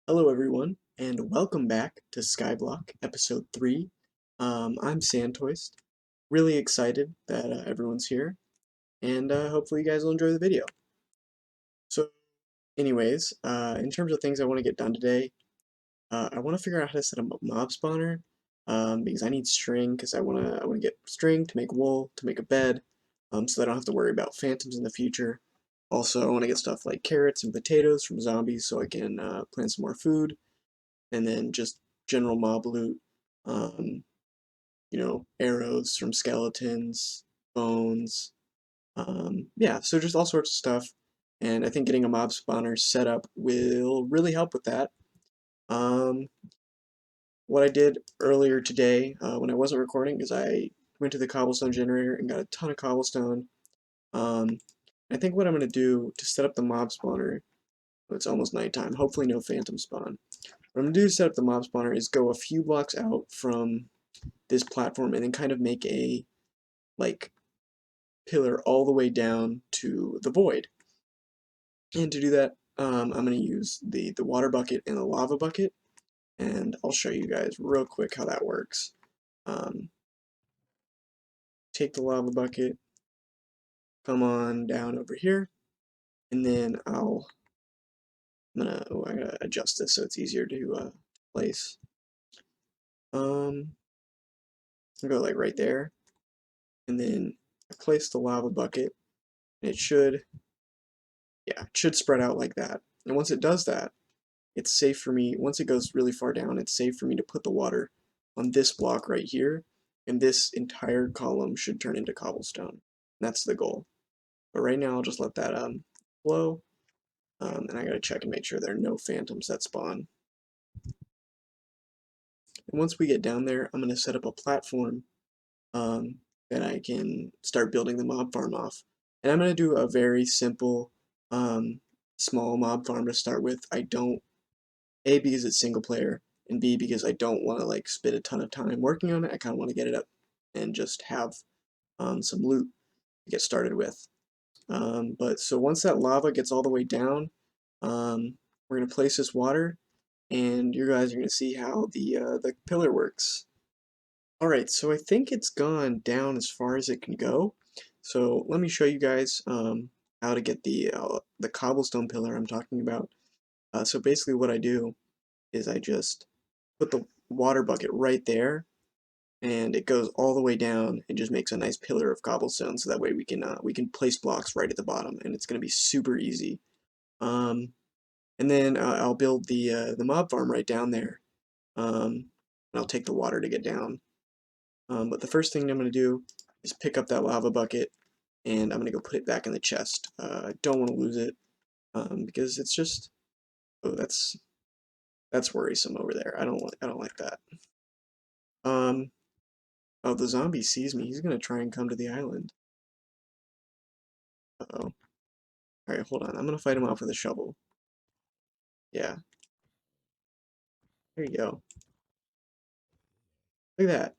Hello everyone, and welcome back to Skyblock Episode 3. I'm SandToise. Really excited that everyone's here, and hopefully you guys will enjoy the video. So anyways, in terms of things I want to get done today, I want to figure out how to set up a mob spawner, because I need string, because I want to get string to make wool, to make a bed, so that I don't have to worry about phantoms in the future. Also, I want to get stuff like carrots and potatoes from zombies so I can plant some more food, and then just general mob loot, um, arrows from skeletons, bones, yeah, so just all sorts of stuff. And I think getting a mob spawner set up will really help with that. Um, what I did earlier today when I wasn't recording is I went to the cobblestone generator and got a ton of cobblestone. Um, I think what I'm going to do to set up the mob spawner, it's almost nighttime, hopefully no phantom spawn. What I'm going to do to set up the mob spawner is go a few blocks out from this platform and then kind of make a like pillar all the way down to the void. And to do that, I'm going to use the water bucket and the lava bucket, and I'll show you guys real quick how that works. Um, take the lava bucket, come on down over here, and then I'm gonna adjust this so it's easier to place. I'll go like right there, and then I place the lava bucket, and it should spread out like that. And once it does that, it's safe for me, once it goes really far down, it's safe for me to put the water on this block right here, and this entire column should turn into cobblestone. That's the goal. But right now, I'll just let that flow, and I gotta check and make sure there are no phantoms that spawn. And once we get down there, I'm gonna set up a platform um, that I can start building the mob farm off. And I'm gonna do a very simple, small mob farm to start with. I don't A, because it's single player, and B, because I don't want to like spend a ton of time working on it. I kind of want to get it up and just have some loot to get started with. But so once that lava gets all the way down, we're gonna place this water, and you guys are gonna see how the pillar works. All right, so I think it's gone down as far as it can go. So let me show you guys how to get the cobblestone pillar I'm talking about. So basically, what I do is I just put the water bucket right there, and it goes all the way down and just makes a nice pillar of cobblestone. So that way we can place blocks right at the bottom, and it's gonna be super easy. Um, and then I'll build the mob farm right down there. And I'll take the water to get down. But the first thing I'm gonna do is pick up that lava bucket, and I'm gonna go put it back in the chest. I don't want to lose it because it's just oh that's worrisome over there. I don't like that. Um, Oh, the zombie sees me. He's gonna try and come to the island. Uh-oh. Alright, hold on. I'm gonna fight him off with a shovel. Yeah, there you go. Look at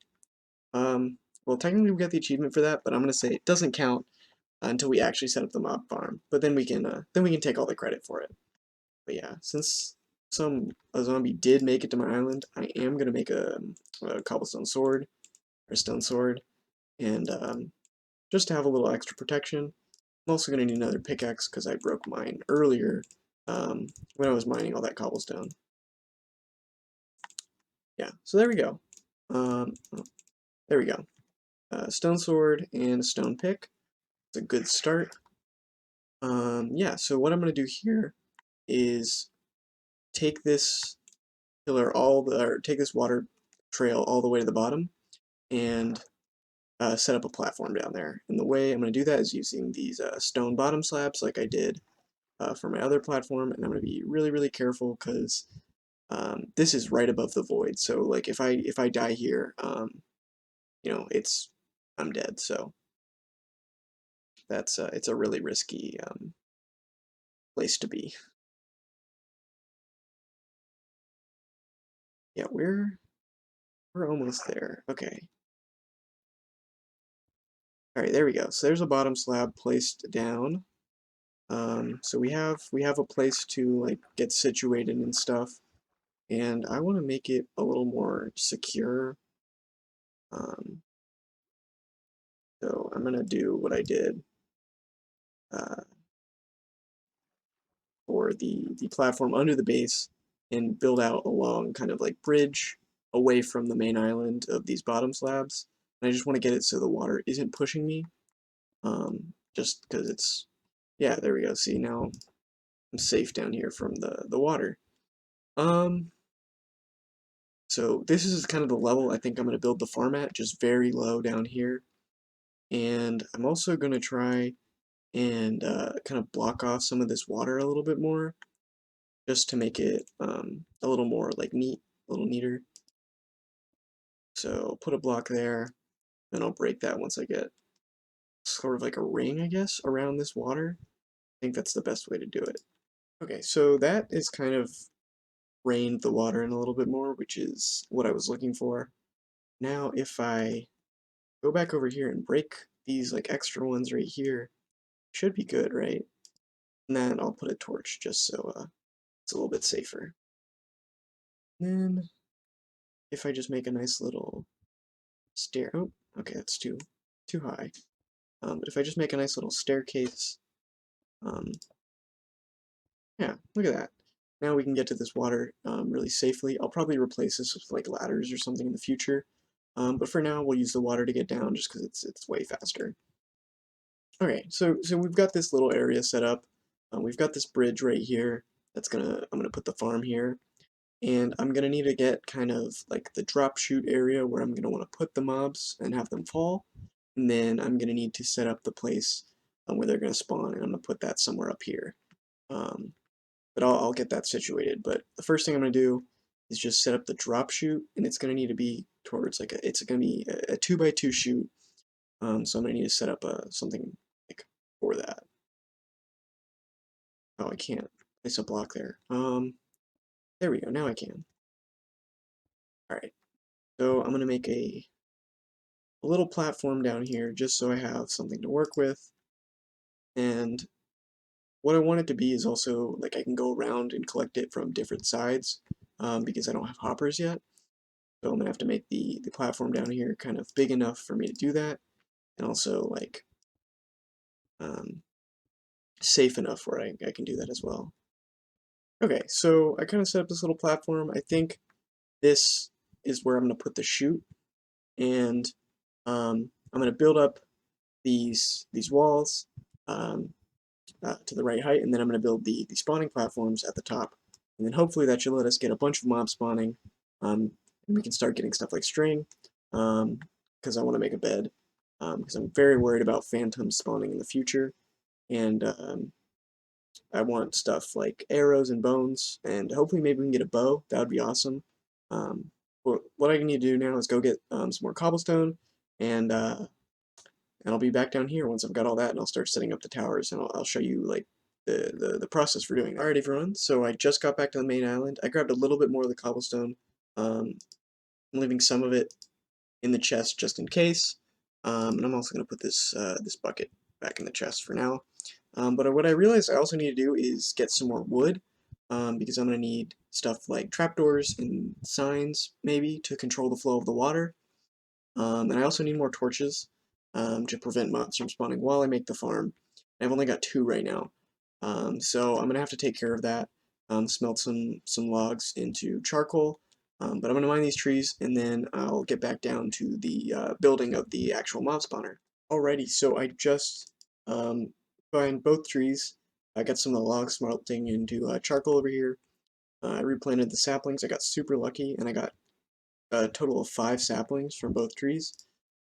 that. Well, technically we got the achievement for that, but I'm gonna say it doesn't count until we actually set up the mob farm. But then we can take all the credit for it. But yeah, since a zombie did make it to my island, I am gonna make a cobblestone sword or a stone sword, and just to have a little extra protection. I'm also going to need another pickaxe because I broke mine earlier when I was mining all that cobblestone. Yeah, so there we go. Oh, there we go. Stone sword and a stone pick. It's a good start. Yeah, so what I'm going to do here is take this or take this water trail all the way to the bottom and set up a platform down there. And the way I'm going to do that is using these stone bottom slabs like I did for my other platform, and I'm going to be really, really careful because this is right above the void. So like if I die here, I'm dead. So that's it's a really risky place to be. Yeah, we're almost there. Okay. All right, there we go. So there's a bottom slab placed down. So we have a place to like get situated and stuff. and I want to make it a little more secure. Um, so I'm gonna do what I did uh, for the platform under the base and build out a long kind of like bridge away from the main island of these bottom slabs. And I just want to get it so the water isn't pushing me, just because it's, yeah, there we go. See, now I'm safe down here from the water. Um, so this is kind of the level I think I'm going to build the farm at, just very low down here. And I'm also going to try and kind of block off some of this water a little bit more, just to make it a little more like neat, a little neater. So put a block there, then I'll break that once I get sort of like a ring, I guess, around this water. I think that's the best way to do it. Okay, so that is kind of reined the water in a little bit more, which is what I was looking for. Now if I go back over here and break these like extra ones right here, should be good, right? And then I'll put a torch just so it's a little bit safer. Then if I just make a nice little stair, oh, okay, that's too high. But if I just make a nice little staircase, um, yeah, look at that. Now we can get to this water really safely. I'll probably replace this with like ladders or something in the future. But for now, we'll use the water to get down just because it's way faster. Alright, so we've got this little area set up. We've got this bridge right here. I'm gonna put the farm here. And I'm gonna need to get kind of like the drop shoot area where I'm gonna want to put the mobs and have them fall. And then I'm gonna need to set up the place where they're gonna spawn, and I'm gonna put that somewhere up here. Um, but I'll get that situated. But the first thing I'm gonna do is just set up the drop chute, and it's gonna need to be towards like it's gonna be a 2x2 chute. So I'm gonna need to set up something like for that. Oh, I can't place a block there. There we go. Now I can. All right. So I'm gonna make a little platform down here just so I have something to work with. And what I want it to be is also like I can go around and collect it from different sides because I don't have hoppers yet. So I'm gonna have to make the platform down here kind of big enough for me to do that, and also like um, safe enough where I can do that as well. Okay, so I kind of set up this little platform. I think this is where I'm gonna put the chute, and I'm gonna build up these walls. Um, to the right height, and then I'm going to build the spawning platforms at the top. And then hopefully that should let us get a bunch of mobs spawning, and we can start getting stuff like string, because I want to make a bed, because I'm very worried about phantoms spawning in the future, and I want stuff like arrows and bones, and hopefully maybe we can get a bow. That would be awesome. What I need to do now is go get some more cobblestone, and I'll be back down here once I've got all that, and I'll start setting up the towers, and I'll show you like the process for doing that. Alright everyone, so I just got back to the main island. I grabbed a little bit more of the cobblestone. I'm leaving some of it in the chest just in case, and I'm also going to put this bucket back in the chest for now. But what I realized I also need to do is get some more wood, because I'm going to need stuff like trapdoors and signs, maybe, to control the flow of the water. And I also need more torches to prevent mobs from spawning while I make the farm. I've only got 2 right now, so I'm gonna have to take care of that. Smelt some logs into charcoal, but I'm gonna mine these trees, and then I'll get back down to the building of the actual mob spawner. Alrighty, so I just mined both trees. I got some of the logs smelting into charcoal over here. I replanted the saplings. I got super lucky, and I got a total of 5 saplings from both trees.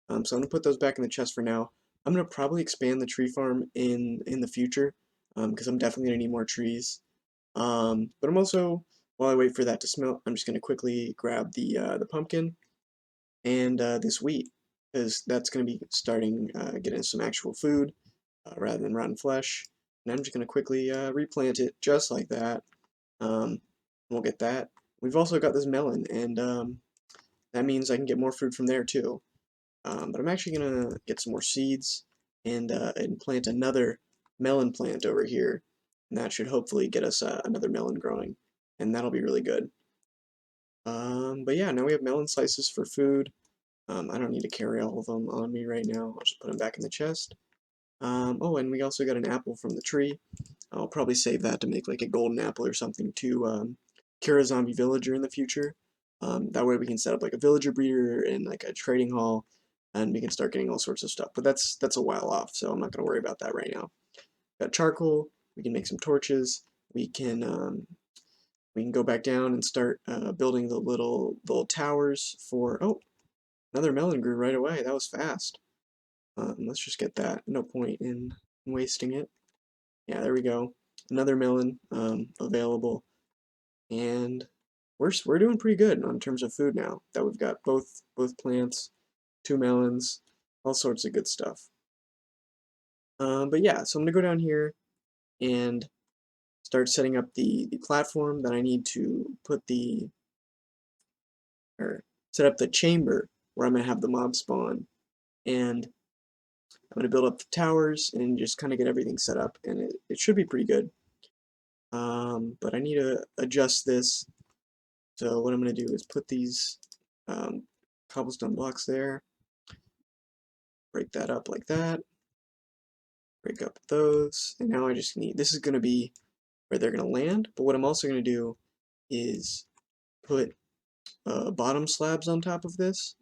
So I'm gonna put those back in the chest for now. I'm gonna probably expand the tree farm in the future, because I'm definitely gonna need more trees. But I'm also, while I wait for that to smelt, I'm just gonna quickly grab the pumpkin and this wheat, because that's gonna be starting getting some actual food rather than rotten flesh. And I'm just gonna quickly replant it just like that. We'll get that. We've also got this melon, and that means I can get more food from there too. But I'm actually gonna get some more seeds and plant another melon plant over here, and that should hopefully get us another melon growing, and that'll be really good. But yeah, now we have melon slices for food. I don't need to carry all of them on me right now. I'll just put them back in the chest. Oh, and we also got an apple from the tree. I'll probably save that to make like a golden apple or something to cure a zombie villager in the future. That way we can set up like a villager breeder and like a trading hall, and we can start getting all sorts of stuff. But that's a while off, so I'm not going to worry about that right now. Got charcoal. We can make some torches. We can we can go back down and start building the little towers for. Oh, another melon grew right away. That was fast. Let's just get that. No point in wasting it. Yeah, there we go. Another melon available, and we're doing pretty good in terms of food now. That we've got both plants, two melons, all sorts of good stuff. But yeah, so I'm gonna go down here and start setting up the platform that I need to put the or set up the chamber where I'm gonna have the mob spawn, and I'm gonna build up the towers and just kind of get everything set up, and it should be pretty good. But I need to adjust this. So what I'm going to do is put these um, cobblestone blocks there, break that up like that, break up those, and now I just need, this is going to be where they're going to land, but what I'm also going to do is put bottom slabs on top of this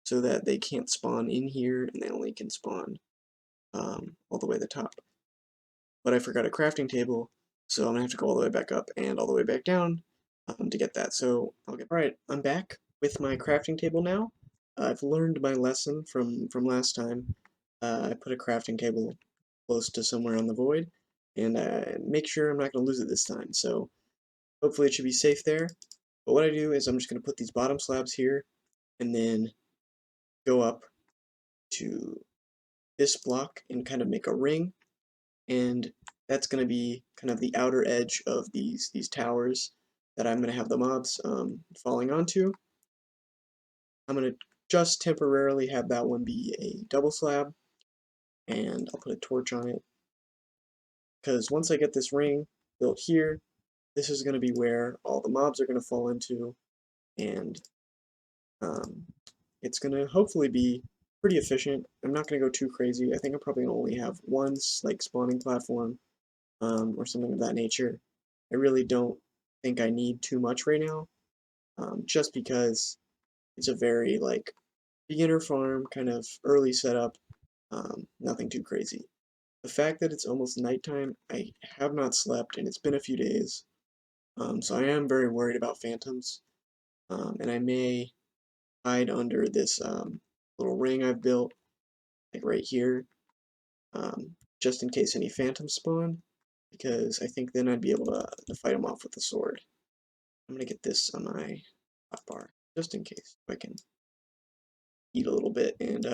so that they can't spawn in here and they only can spawn all the way to the top. But I forgot a crafting table, so I'm going to have to go all the way back up and all the way back down to get that. So I'll get. Alright, I'm back with my crafting table now. I've learned my lesson from last time. I put a crafting table close to somewhere on the void, and make sure I'm not going to lose it this time. So hopefully it should be safe there. But what I do is I'm just going to put these bottom slabs here, and then go up to this block and kind of make a ring, and that's going to be kind of the outer edge of these towers that I'm going to have the mobs falling onto. I'm going to just temporarily have that one be a double slab, and I'll put a torch on it, because once I get this ring built here, this is going to be where all the mobs are going to fall into, and um, it's going to hopefully be pretty efficient. I'm not going to go too crazy. I think I'm probably going to only have one like spawning platform or something of that nature. I really don't think I need too much right now, just because it's a very like beginner farm kind of early setup, nothing too crazy. The fact that it's almost nighttime, I have not slept and it's been a few days, so I am very worried about phantoms, and I may hide under this little ring I've built, like right here, just in case any phantoms spawn, because I think then I'd be able to fight them off with the sword. I'm gonna get this on my hotbar, just in case I can eat a little bit and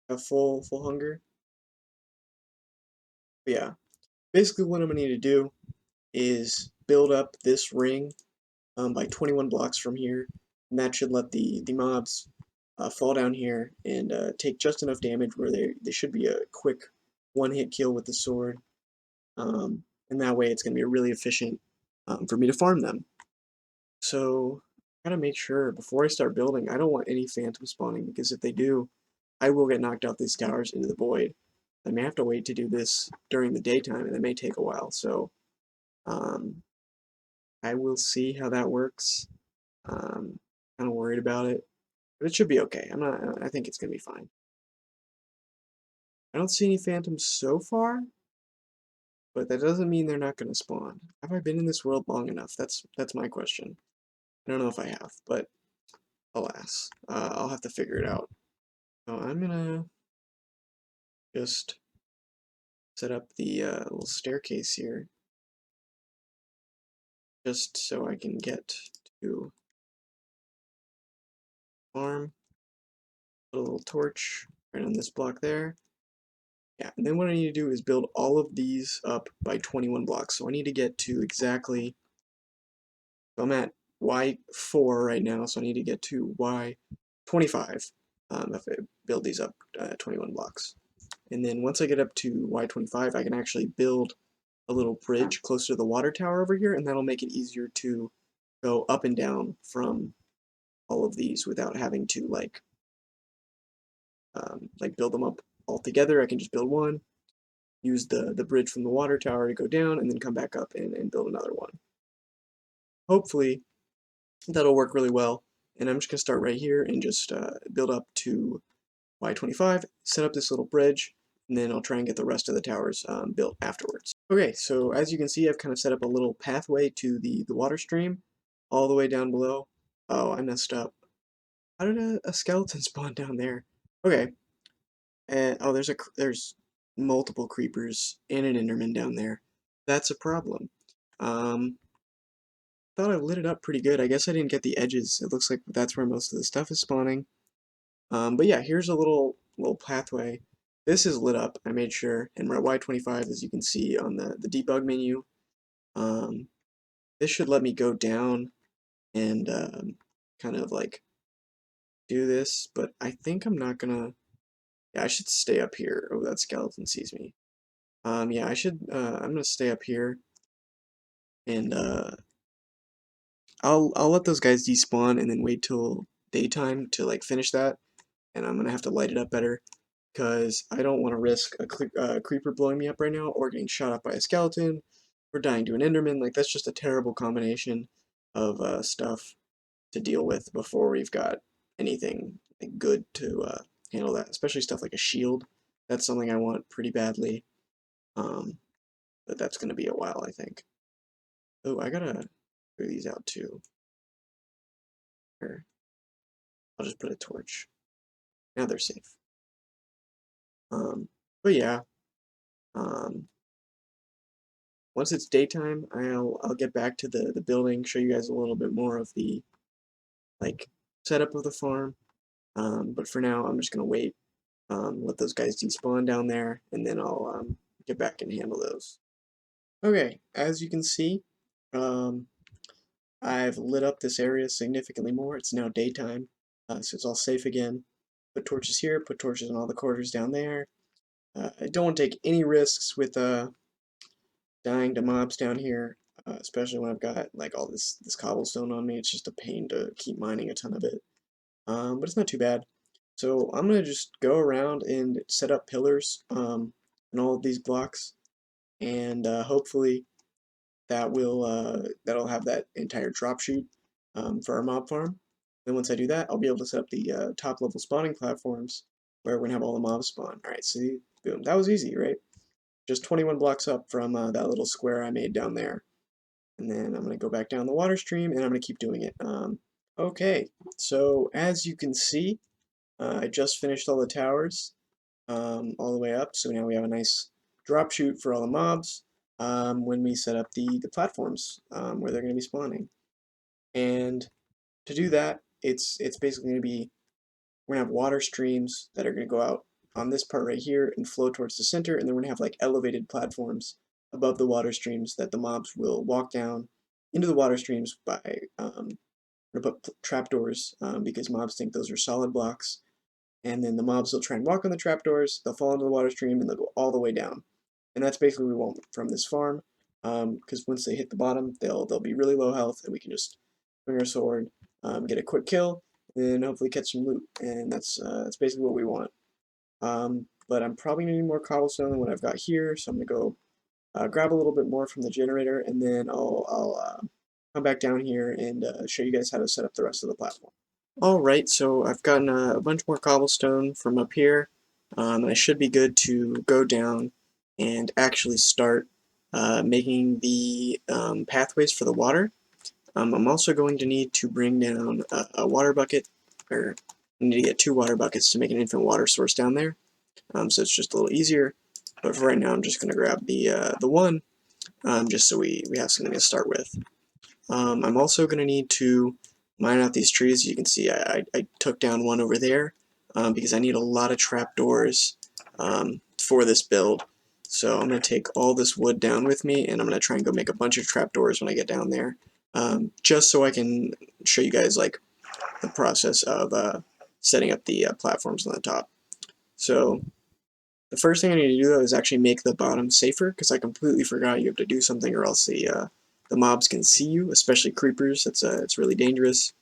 have full hunger. But yeah, basically what I'm gonna need to do is build up this ring by 21 blocks from here, and that should let the mobs fall down here and take just enough damage where they should be a quick one-hit kill with the sword, and that way it's gonna be really efficient for me to farm them. So I gotta make sure before I start building, I don't want any phantom spawning, because if they do, I will get knocked out these towers into the void. I may have to wait to do this during the daytime, and it may take a while. So um, I will see how that works. Kind of worried about it, but it should be okay. I'm not. I think it's gonna be fine. I don't see any phantoms so far, but that doesn't mean they're not gonna spawn. Have I been in this world long enough? That's my question. I don't know if I have, but alas, I'll have to figure it out. So I'm gonna just set up the little staircase here, just so I can get to farm. Put a little torch right on this block there. Yeah, and then what I need to do is build all of these up by 21 blocks. So I need to get to exactly, so I'm at Y4 right now, so I need to get to Y25 if I build these up 21 blocks. And then once I get up to Y25, I can actually build a little bridge closer to the water tower over here, and that'll make it easier to go up and down from all of these without having to like build them up all together. I can just build one, use the bridge from the water tower to go down, and then come back up and build another one. Hopefully that'll work really well. And I'm just going to start right here and just build up to Y25, set up this little bridge, and then I'll try and get the rest of the towers built afterwards. Okay, so as you can see, I've kind of set up a little pathway to the water stream all the way down below. Oh, I messed up. How did a skeleton spawn down there? Okay, and oh, there's multiple creepers and an enderman down there. That's a problem. Thought I lit it up pretty good. I guess I didn't get the edges. It looks like that's where most of the stuff is spawning. But yeah, here's a little pathway. This is lit up, I made sure, and we're at Y25, as you can see on the debug menu. This should let me go down and kind of like do this, but I think I'm not gonna. Yeah, I should stay up here. Oh, that skeleton sees me. Yeah, I should. I'm gonna stay up here, and I'll let those guys despawn, and then wait till daytime to like finish that. And I'm gonna have to light it up better, because I don't want to risk a creeper blowing me up right now, or getting shot up by a skeleton, or dying to an enderman. Like, that's just a terrible combination of stuff to deal with before we've got anything like, good to handle that, especially stuff like a shield. That's something I want pretty badly, but that's going to be a while, I think. Oh, I gotta clear these out too. Here, I'll just put a torch. Now they're safe. But yeah, once it's daytime, I'll get back to the building, show you guys a little bit more of the like setup of the farm. But for now, I'm just gonna wait, let those guys despawn down there, and then I'll get back and handle those. Okay, as you can see, I've lit up this area significantly more. It's now daytime, so it's all safe again. Put torches here, put torches in all the corners down there. I don't want to take any risks with dying to mobs down here, especially when I've got like all this cobblestone on me. It's just a pain to keep mining a ton of it, but it's not too bad. So I'm gonna just go around and set up pillars in all of these blocks, and hopefully that'll have that entire drop chute for our mob farm. Then once I do that, I'll be able to set up the top level spawning platforms where we're gonna have all the mobs spawn. All right, see, boom, that was easy, right? Just 21 blocks up from that little square I made down there. And then I'm going to go back down the water stream, and I'm going to keep doing it. Okay, so as you can see, I just finished all the towers all the way up, so now we have a nice drop chute for all the mobs when we set up the platforms where they're going to be spawning. And to do that, it's basically going to be, we're going to have water streams that are going to go out on this part right here and flow towards the center, and then we're going to have like elevated platforms above the water streams that the mobs will walk down into the water streams by we're going to put trapdoors because mobs think those are solid blocks, and then the mobs will try and walk on the trapdoors, they'll fall into the water stream, and they'll go all the way down. And that's basically what we want from this farm, because once they hit the bottom, they'll be really low health, and we can just swing our sword, get a quick kill, and then hopefully catch some loot. And that's basically what we want. But I'm probably going to need more cobblestone than what I've got here, so I'm going to go grab a little bit more from the generator, and then I'll come back down here and show you guys how to set up the rest of the platform. Alright, so I've gotten a bunch more cobblestone from up here, and I should be good to go down and actually start making the pathways for the water. I'm also going to need to bring down a water bucket, or I need to get 2 water buckets to make an infinite water source down there, so it's just a little easier. But for right now, I'm just going to grab the one, just so we have something to start with. I'm also going to need to mine out these trees. You can see I took down one over there because I need a lot of trapdoors for this build. So I'm going to take all this wood down with me, and I'm going to try and go make a bunch of trapdoors when I get down there, just so I can show you guys like the process of setting up the platforms on the top. So the first thing I need to do though is actually make the bottom safer, because I completely forgot you have to do something or else the the mobs can see you, especially creepers. It's really dangerous.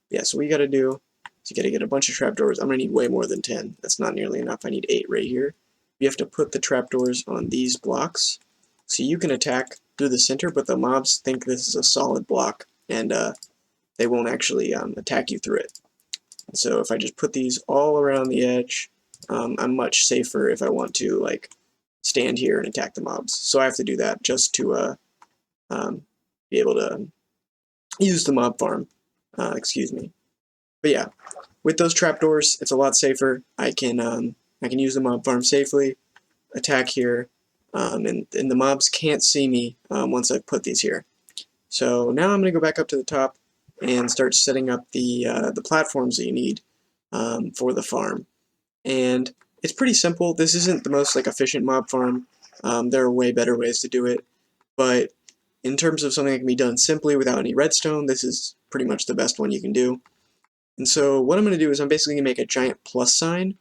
Yeah, so what you gotta do is you gotta get a bunch of trapdoors. I'm gonna need way more than 10. That's not nearly enough. I need 8 right here. You have to put the trapdoors on these blocks, so you can attack through the center, but the mobs think this is a solid block, and they won't actually attack you through it. So if I just put these all around the edge, I'm much safer if I want to like stand here and attack the mobs. So I have to do that just to um, be able to use the mob farm. Excuse me. But yeah, with those trapdoors, it's a lot safer. I can use the mob farm safely, attack here, and the mobs can't see me once I've put these here. So now I'm going to go back up to the top and start setting up the platforms that you need for the farm. And it's pretty simple. This isn't the most like efficient mob farm. There are way better ways to do it, but in terms of something that can be done simply without any redstone, this is pretty much the best one you can do. And so what I'm going to do is I'm basically going to make a giant plus sign,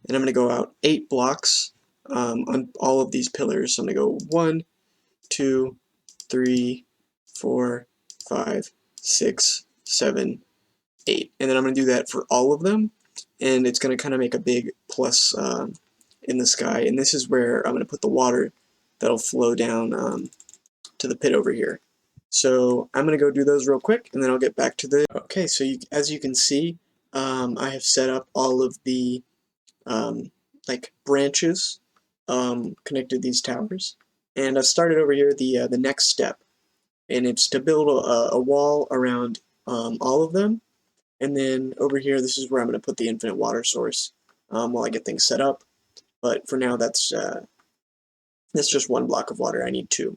and I'm going to go out 8 blocks on all of these pillars. So I'm going to go 1, 2, 3, 4, 5, 6, 7, 8. And then I'm going to do that for all of them, and it's going to kind of make a big plus in the sky. And this is where I'm going to put the water that'll flow down to the pit over here. So I'm going to go do those real quick, and then I'll get back to the... Okay, so as you can see, I have set up all of the like branches connected to these towers. And I've started over here the next step, and it's to build a wall around all of them. And then over here, this is where I'm going to put the infinite water source while I get things set up. But for now, that's just 1 block of water. I need 2.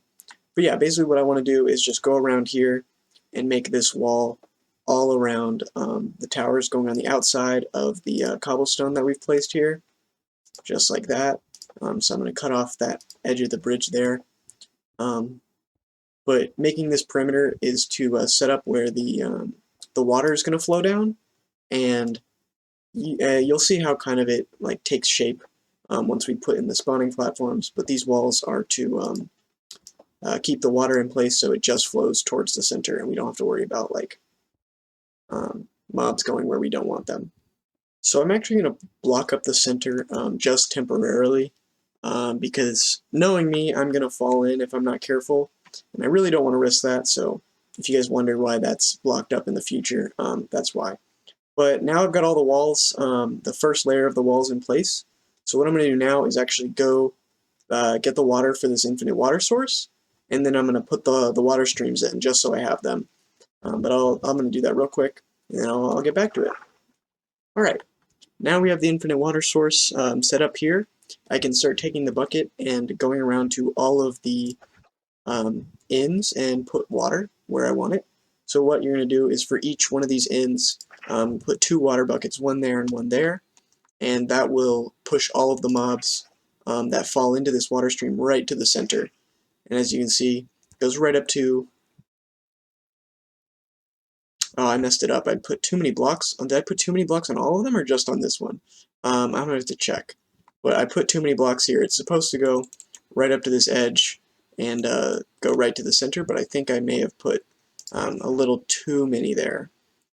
But yeah, basically what I want to do is just go around here and make this wall all around the towers going on the outside of the cobblestone that we've placed here, just like that. So I'm going to cut off that edge of the bridge there. But making this perimeter is to set up where the water is going to flow down, and you'll see how kind of it like takes shape once we put in the spawning platforms. But these walls are to keep the water in place so it just flows towards the center, and we don't have to worry about like mobs going where we don't want them. So I'm actually going to block up the center just temporarily because knowing me, I'm going to fall in if I'm not careful, and I really don't want to risk that. So if you guys wonder why that's blocked up in the future, that's why. But now I've got all the walls, the first layer of the walls in place. So what I'm going to do now is actually go get the water for this infinite water source, and then I'm going to put the water streams in just so I have them. But I'm going to do that real quick, and then I'll get back to it. Alright, now we have the infinite water source set up here. I can start taking the bucket and going around to all of the ends and put water where I want it. So what you're going to do is for each one of these ends, put 2 water buckets, one there and one there, and that will push all of the mobs that fall into this water stream right to the center. And as you can see, it goes right up to... Oh, I messed it up. I put too many blocks. Did I put too many blocks on all of them or just on this one? I'm going to have to check. But I put too many blocks here. It's supposed to go right up to this edge and go right to the center, but I think I may have put a little too many there.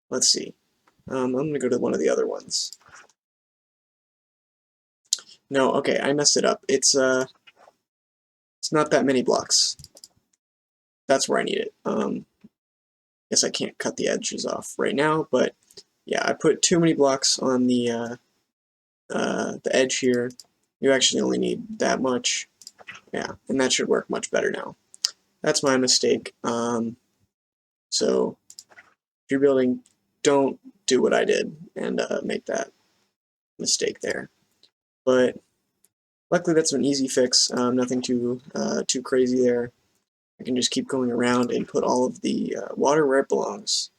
Let's see. I'm going to go to one of the other ones. No, okay, I messed it up. It's not that many blocks. That's where I need it. Guess I can't cut the edges off right now, but yeah, I put too many blocks on the edge here. You actually only need that much. Yeah, and that should work much better now. That's my mistake. So if you're building, don't do what I did and make that mistake there. But luckily that's an easy fix. Nothing too crazy there. I can just keep going around and put all of the water where it belongs.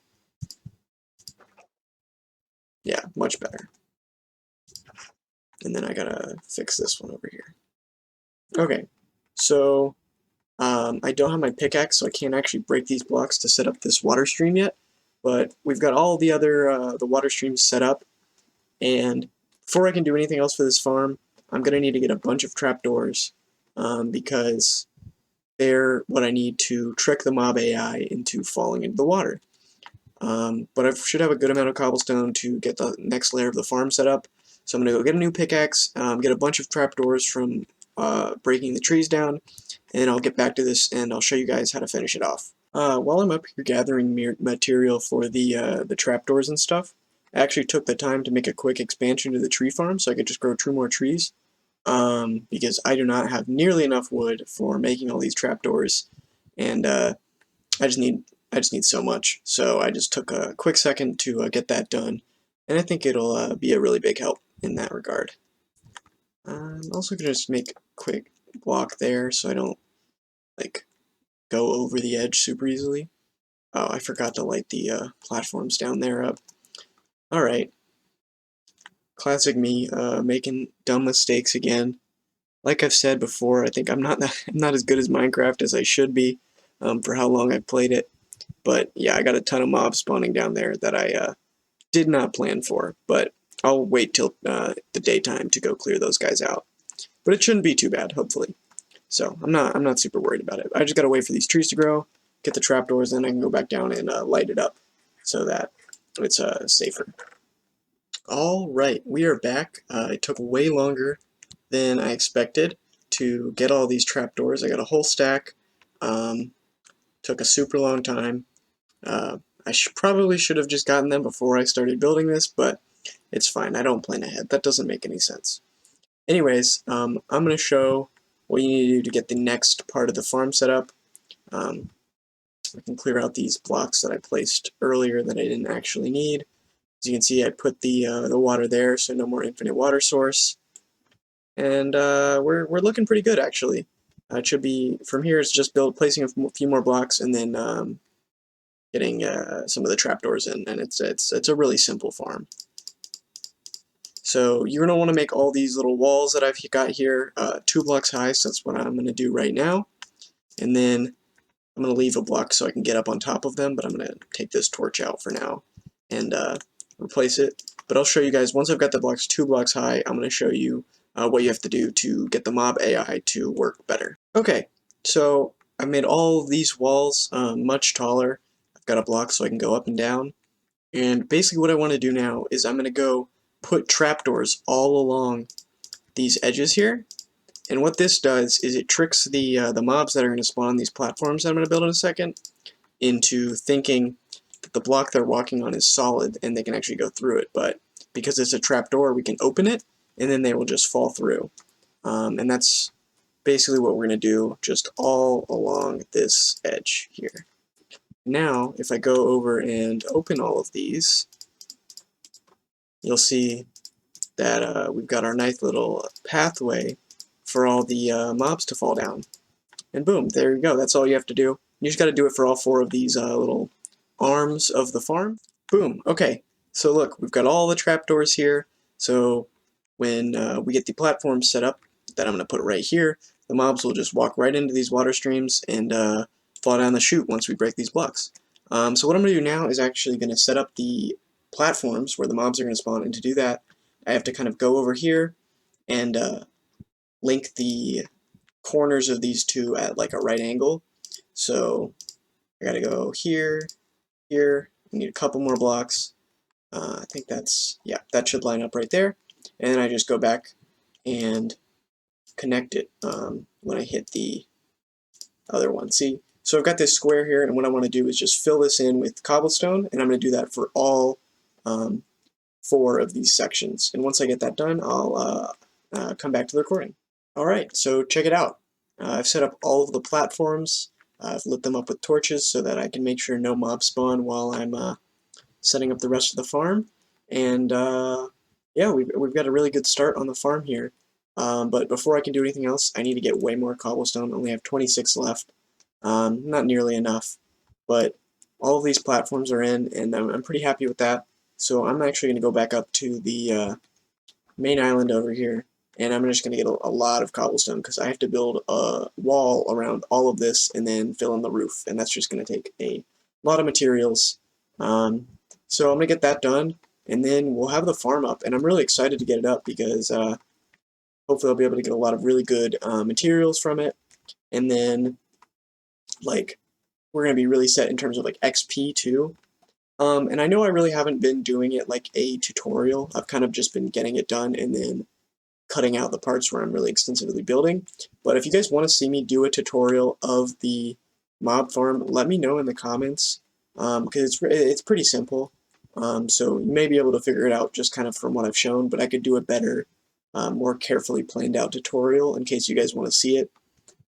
Yeah, much better. And then I gotta fix this one over here. Okay, so I don't have my pickaxe, so I can't actually break these blocks to set up this water stream yet. But we've got all the other the water streams set up, and before I can do anything else for this farm, I'm gonna need to get a bunch of trapdoors because they're what I need to trick the mob AI into falling into the water. But I should have a good amount of cobblestone to get the next layer of the farm set up. So I'm going to go get a new pickaxe, get a bunch of trapdoors from breaking the trees down, and I'll get back to this and I'll show you guys how to finish it off. While I'm up here gathering material for the trapdoors and stuff, I actually took the time to make a quick expansion to the tree farm so I could just grow 2 more trees. Because I do not have nearly enough wood for making all these trapdoors, and I just need so much. So I just took a quick second to get that done, and I think it'll be a really big help in that regard. I'm also gonna just make a quick block there so I don't like go over the edge super easily. Oh, I forgot to light the platforms down there up. All right, classic me, making dumb mistakes again. Like I've said before, I think I'm not I'm not as good as Minecraft as I should be for how long I've played it. But yeah, I got a ton of mobs spawning down there that I did not plan for. But I'll wait till the daytime to go clear those guys out. But it shouldn't be too bad, hopefully. So I'm not super worried about it. I just gotta wait for these trees to grow, get the trapdoors, then I can go back down and light it up so that it's safer. All right, we are back. It took way longer than I expected to get all these trapdoors. I got a whole stack. Um, Took a super long time. I probably should have just gotten them before I started building this, but it's fine. I don't plan ahead. That doesn't make any sense. Anyways, I'm going to show what you need to do to get the next part of the farm set up. I can clear out these blocks that I placed earlier that I didn't actually need. As you can see, I put the water there, so no more infinite water source. And we're looking pretty good, actually. It should be, from here, it's just placing a few more blocks and then getting some of the trapdoors in, and it's a really simple farm. So you're going to want to make all these little walls that I've got here 2 blocks high, so that's what I'm going to do right now. And then I'm going to leave a block so I can get up on top of them, but I'm going to take this torch out for now and replace it. But I'll show you guys, once I've got the blocks 2 blocks high, I'm going to show you what you have to do to get the mob AI to work better. Okay, so I made all these walls much taller. I've got a block so I can go up and down. And basically what I want to do now is I'm going to go put trapdoors all along these edges here. And what this does is it tricks the mobs that are going to spawn on these platforms that I'm going to build in a second into thinking that the block they're walking on is solid and they can actually go through it. But because it's a trapdoor, we can open it and then they will just fall through. And that's basically what we're going to do just all along this edge here. Now, if I go over and open all of these, you'll see that we've got our nice little pathway for all the mobs to fall down. And boom, there you go. That's all you have to do. You just got to do it for all 4 of these little arms of the farm. Boom. Okay, so look, we've got all the trapdoors here. So when we get the platform set up that I'm going to put right here, the mobs will just walk right into these water streams and fall down the chute once we break these blocks. So what I'm going to do now is actually going to set up the platforms where the mobs are going to spawn, and to do that, I have to kind of go over here and link the corners of these two at like a right angle. So I gotta go here, here, I need a couple more blocks. I think that's, yeah, that should line up right there. And then I just go back and connect it when I hit the other one. See, so I've got this square here, and what I want to do is just fill this in with cobblestone, and I'm going to do that for all 4 of these sections. And once I get that done, I'll come back to the recording. Alright, so check it out. I've set up all of the platforms. I've lit them up with torches so that I can make sure no mobs spawn while I'm setting up the rest of the farm. And yeah, we've got a really good start on the farm here. But before I can do anything else, I need to get way more cobblestone. I only have 26 left. Not nearly enough. But all of these platforms are in, and I'm pretty happy with that. So I'm actually going to go back up to the main island over here, and I'm just going to get a lot of cobblestone because I have to build a wall around all of this and then fill in the roof, and that's just going to take a lot of materials. So I'm going to get that done, and then we'll have the farm up, and I'm really excited to get it up because hopefully I'll be able to get a lot of really good materials from it, and then like, we're going to be really set in terms of like XP too. And I know I really haven't been doing it like a tutorial. I've kind of just been getting it done and then cutting out the parts where I'm really extensively building. But if you guys want to see me do a tutorial of the mob farm, let me know in the comments, because it's pretty simple. So you may be able to figure it out just kind of from what I've shown, but I could do a better, more carefully planned out tutorial in case you guys want to see it.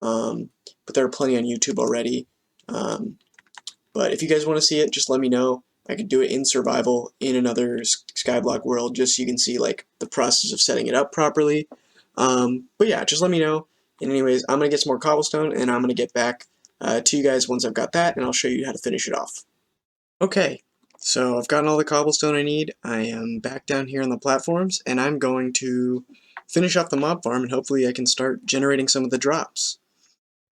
But there are plenty on YouTube already. But if you guys want to see it, just let me know. I could do it in survival in another Skyblock world, just so you can see like the process of setting it up properly. But yeah, just let me know. And anyways, I'm gonna get some more cobblestone, and I'm gonna get back to you guys once I've got that, and I'll show you how to finish it off. Okay, so I've gotten all the cobblestone I need. I am back down here on the platforms, and I'm going to finish off the mob farm, and hopefully I can start generating some of the drops.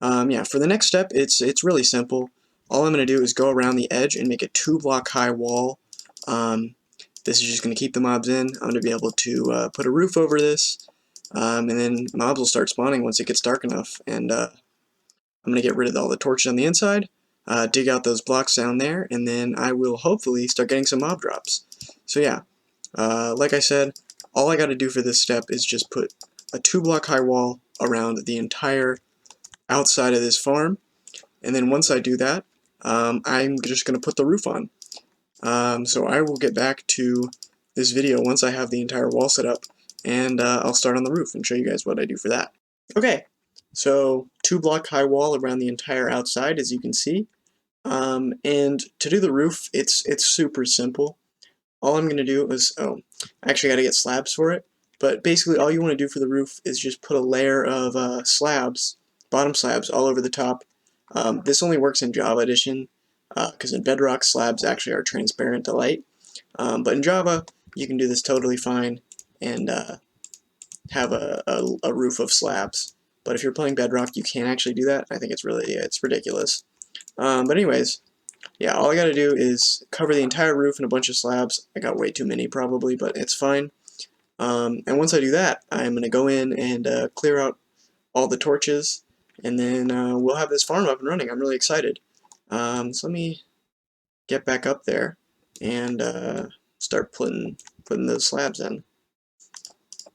Yeah, for the next step, it's really simple. All I'm going to do is go around the edge and make a 2-block high wall. This is just going to keep the mobs in. I'm going to be able to put a roof over this, and then mobs will start spawning once it gets dark enough. And I'm going to get rid of all the torches on the inside, dig out those blocks down there, and then I will hopefully start getting some mob drops. So yeah, like I said, all I got to do for this step is just put a 2-block high wall around the entire outside of this farm, and then once I do that, I'm just going to put the roof on. So I will get back to this video once I have the entire wall set up, and I'll start on the roof and show you guys what I do for that. Okay, so 2-block high wall around the entire outside, as you can see. And to do the roof, it's super simple. All I'm going to do is, I actually got to get slabs for it, but basically all you want to do for the roof is just put a layer of slabs, bottom slabs, all over the top. This only works in Java Edition, because in Bedrock, slabs actually are transparent to light. But in Java, you can do this totally fine and have a roof of slabs. But if you're playing Bedrock, you can't actually do that. I think it's ridiculous. But anyways, yeah, all I gotta do is cover the entire roof in a bunch of slabs. I got way too many probably, but it's fine. And once I do that, I'm gonna go in and clear out all the torches, and then we'll have this farm up and running. I'm really excited. So let me get back up there and start putting those slabs in.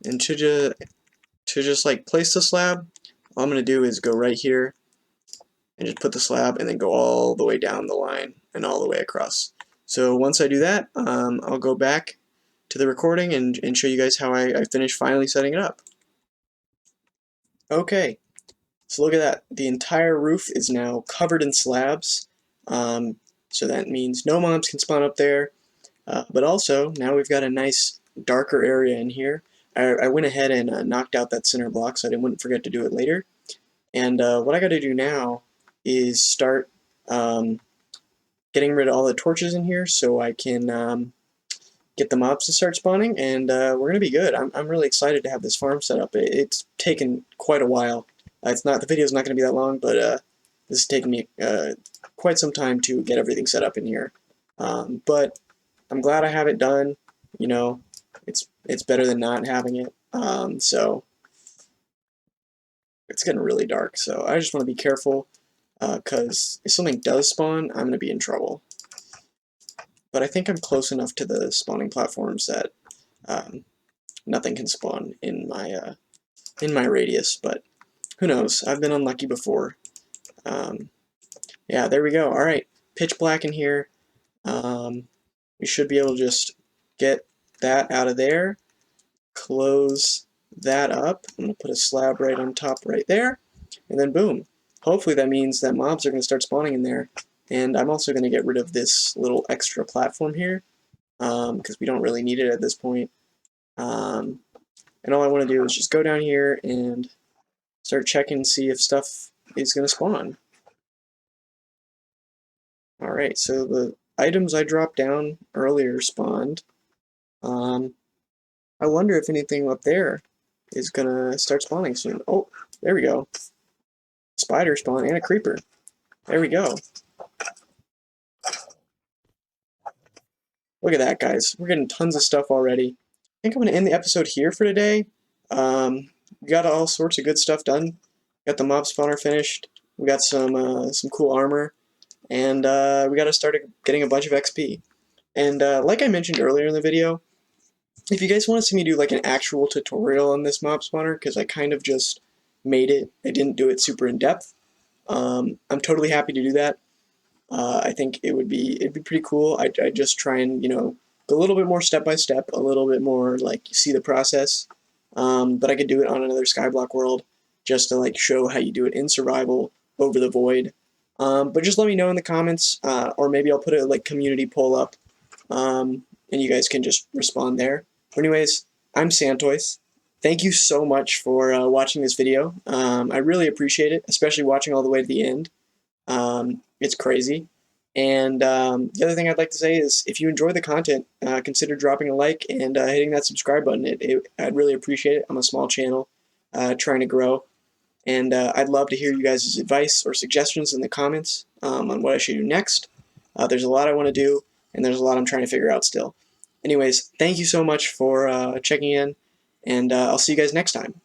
And to just like place the slab, all I'm gonna do is go right here and just put the slab and then go all the way down the line and all the way across. So once I do that, I'll go back to the recording and show you guys how I finished finally setting it up. Okay, so look at that. The entire roof is now covered in slabs. So that means no mobs can spawn up there. But also, now we've got a nice darker area in here. I went ahead and knocked out that center block so I wouldn't forget to do it later. And what I got to do now is start getting rid of all the torches in here so I can get the mobs to start spawning, and we're going to be good. I'm really excited to have this farm set up. It's taken quite a while. The video's not going to be that long, but this has taken me quite some time to get everything set up in here. But I'm glad I have it done. You know, it's better than not having it. So it's getting really dark, so I just want to be careful, because if something does spawn, I'm going to be in trouble. But I think I'm close enough to the spawning platforms that nothing can spawn in my radius, but who knows? I've been unlucky before. Yeah, there we go. All right, pitch black in here. We should be able to just get that out of there, close that up. I'm going to put a slab right on top right there, and then boom. Hopefully that means that mobs are going to start spawning in there. And I'm also going to get rid of this little extra platform here, because we don't really need it at this point. And all I want to do is just go down here and start checking and see if stuff is going to spawn. Alright, so the items I dropped down earlier spawned. I wonder if anything up there is going to start spawning soon. Oh, there we go. Spider spawn and a creeper. There we go. Look at that, guys. We're getting tons of stuff already. I think I'm going to end the episode here for today. We got all sorts of good stuff done. Got the mob spawner finished. We got some cool armor, and we got to start getting a bunch of XP. And like I mentioned earlier in the video, if you guys want to see me do like an actual tutorial on this mob spawner, because I kind of just made it, I didn't do it super in depth. I'm totally happy to do that. I think it'd be pretty cool. I'd just try and go a little bit more step by step, a little bit more like see the process. But I could do it on another Skyblock world just to like show how you do it in survival over the void. But just let me know in the comments, or maybe I'll put a like community poll up, and you guys can just respond there. But anyways, I'm SandToise. Thank you so much for watching this video. I really appreciate it, especially watching all the way to the end. It's crazy. And the other thing I'd like to say is if you enjoy the content, consider dropping a like and hitting that subscribe button. I'd really appreciate it. I'm a small channel trying to grow. And I'd love to hear you guys' advice or suggestions in the comments on what I should do next. There's a lot I want to do, and there's a lot I'm trying to figure out still. Anyways, thank you so much for checking in, and I'll see you guys next time.